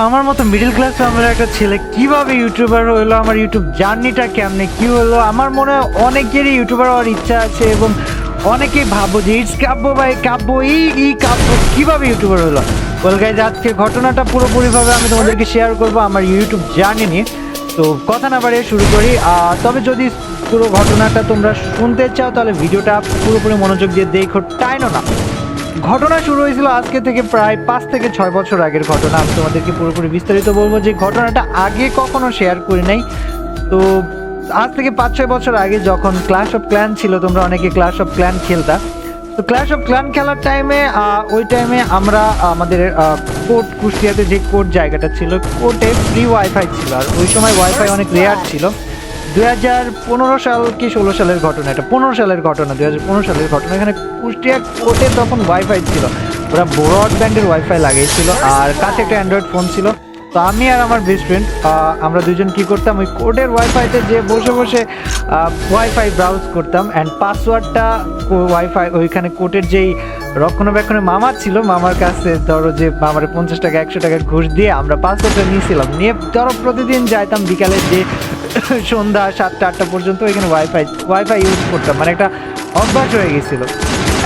আমার মতো middle class ফ্যামিলির একটা ছেলে কিভাবে ইউটিউবার হলো, আমার ইউটিউব জার্নিটা কেমনে কি হলো। আমার মনে হয় অনেকেরই ইউটিউবার হওয়ার ইচ্ছা আছে এবং অনেকেই ভাববো যে ইটস কাব্য ভাই কাব্য এই কাব্য কিভাবে ইউটিউবার হলো। বল গাইজ, আজকে ঘটনাটা পুরোপুরিভাবে আমি তোমাদেরকে শেয়ার করবো আমার ইউটিউব জার্নি নিয়ে। তো কথা না বাড়িয়ে শুরু করি। তবে যদি পুরো ঘটনাটা তোমরা শুনতে চাও তাহলে ভিডিওটা পুরোপুরি মনোযোগ দিয়ে দেখো, টাইনো না। ঘটনা শুরু হয়েছিল আজকে থেকে প্রায় 5 থেকে 6 বছর আগের ঘটনা। আমি তোমাদেরকে পুরোপুরি বিস্তারিত বলবো যে ঘটনাটা আগে কখনো শেয়ার করি নাই। তো আজ থেকে 5-6 বছর আগে যখন ক্ল্যাশ অফ ক্ল্যান ছিল, তোমরা অনেকে ক্ল্যাশ অফ ক্ল্যান খেলতা। তো ক্ল্যাশ অফ ক্ল্যান খেলার টাইমে ওই টাইমে আমরা আমাদের কোর্ট, কুষ্টিয়াতে যে কোর্ট জায়গাটা ছিল, কোর্টে ফ্রি ওয়াইফাই ছিল। আর ওই সময় ওয়াইফাই অনেক রেয়ার ছিল। 2015 সাল কি 16 সালের ঘটনা, এটা 15 সালের ঘটনা, 2015 সালের ঘটনা। এখানে কুষ্টিয়া কোর্টে তখন ওয়াইফাই ছিল, ওরা ব্রডব্যান্ডের ওয়াইফাই লাগিয়েছিল আর কাছে একটা অ্যান্ড্রয়েড ফোন ছিল। তো আমি আর আমার বেস্ট ফ্রেন্ড আমরা দুজন কি করতাম, ওই কোর্টের ওয়াইফাইতে যে বসে বসে ওয়াইফাই ব্রাউজ করতাম অ্যান্ড পাসওয়ার্ডটা ওয়াইফাই ওইখানে কোর্টের যেই রক্ষণাবেক্ষণের মামা ছিল, মামার কাছে ধরো যে মামারে 50 টাকা 100 টাকা ঘুষ দিয়ে আমরা পাসওয়ার্ডটা নিয়েছিলাম। নিয়ে ধরো প্রতিদিন যাইতাম বিকালে যে সন্ধ্যা 7টা-8টা পর্যন্ত ওইখানে ওয়াইফাই ইউজ করতাম, মানে একটা অভ্যাস হয়ে গেছিল।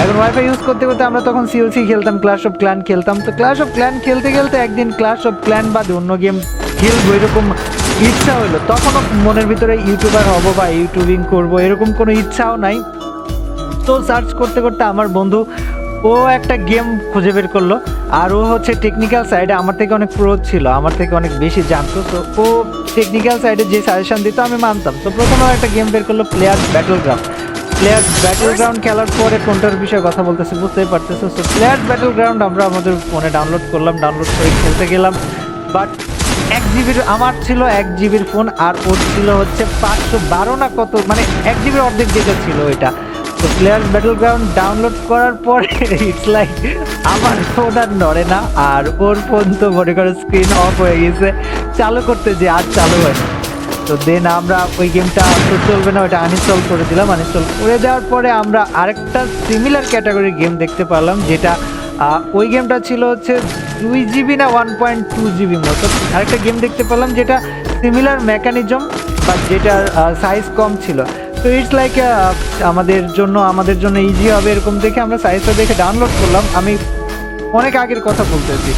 এখন ওয়াইফাই ইউজ করতে করতে আমরা তখন সিওসি খেলতাম, ক্ল্যাশ অফ ক্ল্যান খেলতাম। তো ক্ল্যাশ অফ ক্ল্যান খেলতে খেলতে একদিন ক্ল্যাশ অফ ক্ল্যান বাদে অন্য গেম খেলবো এরকম ইচ্ছা হইলো। তখনও মনের ভিতরে ইউটিউবার হবো বা ইউটিউবিং করবো এরকম কোনো ইচ্ছাও নাই। তো সার্চ করতে করতে আমার বন্ধু ও একটা গেম খুঁজে বের করলো। আর ও হচ্ছে টেকনিক্যাল সাইডে আমার থেকে অনেক প্রো ছিল, আমার থেকে অনেক বেশি জানতো। তো ও টেকনিক্যাল সাইডে যে সাজেশন দিত আমি মানতাম। তো প্রথমে একটা গেম বের করলো, প্লেয়ার্স ব্যাটল গ্রাউন্ড খেলার পরে কোনটার বিষয়ে কথা বলতেছে বুঝতেই পারতেছো। সো প্লেয়ার্স ব্যাটল গ্রাউন্ড আমরা আমাদের ফোনে ডাউনলোড করলাম, ডাউনলোড করে খেলতে গেলাম। বাট 1 জিবির আমার ছিল 1 জিবির ফোন, আর ওর ছিল হচ্ছে 512 না কত, মানে 1 জিবির অর্ধেক যেটা ছিল ওইটা। তো প্লেয়ার্স ব্যাটল গ্রাউন্ড ডাউনলোড করার পরে ইটস লাইক আমার ফোন আর নড়ে না, আর ওর ফোন তো মনে করো স্ক্রিন অফ হয়ে গেছে, চালু করতে যে আর চালু হয় না। তো দেন আমরা ওই গেমটা তো চলবে না, ওইটা আনইনস্টল করে দিলাম। আনইনস্টল করে দেওয়ার পরে আমরা আরেকটা সিমিলার ক্যাটাগরির গেম দেখতে পারলাম, যেটা ওই গেমটা ছিল হচ্ছে 2 জিবি না 1.2 জিবি মতো। আরেকটা গেম দেখতে পেলাম যেটা সিমিলার মেকানিজম, বাট যেটার সাইজ কম ছিল। তো ইটস লাইক আমাদের জন্য ইজি হবে এরকম দেখে আমরা সাইজটা দেখে ডাউনলোড করলাম। আমি অনেক আগের কথা বলতেছি,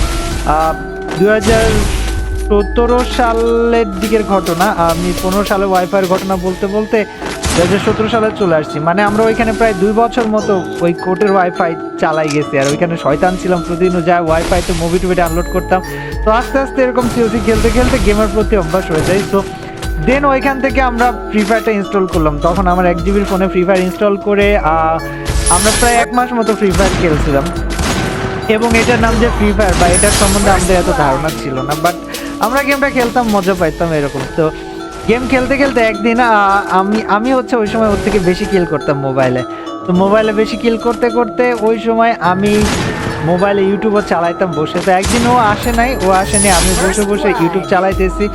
2017 সালের দিকের ঘটনা। আমি 15 সালে ওয়াইফাইয়ের ঘটনা বলতে বলতে 2017 সালে চলে আসছি। মানে আমরা ওইখানে প্রায় 2 বছর মতো ওই কোর্টের ওয়াইফাই চালাই গেছি। আর ওইখানে শয়তান ছিলাম, প্রতিদিনও যায় ওয়াইফাইতে মুভি টুভি ডাউনলোড করতাম। তো আস্তে আস্তে এরকম সিওসি খেলতে খেলতে গেমের প্রতি অভ্যাস হয়ে যায়। সো দেন ওইখান থেকে আমরা ফ্রি ফায়ারটা ইনস্টল করলাম। তখন আমার 1 জিবির ফোনে ফ্রি ফায়ার ইনস্টল করে আমরা প্রায় 1 মাস মতো ফ্রি ফায়ার খেলছিলাম। এবং এটার নাম যে ফ্রি ফায়ার বা এটার সম্বন্ধে আমাদের এত ধারণা ছিল না, বাট আমরা গেমটা খেলতাম, মজা পাইতাম এরকম। তো গেম খেলতে খেলতে একদিন আমি হচ্ছে ওই সময় ওর থেকে বেশি কিল করতাম মোবাইলে। তো মোবাইলে বেশি কিল করতে করতে ওই সময় আমি মোবাইলে ইউটিউবও চালাইতাম বসে। তো একদিন ও আসেনি, আমি বসে বসে ইউটিউব চালাইতেছি।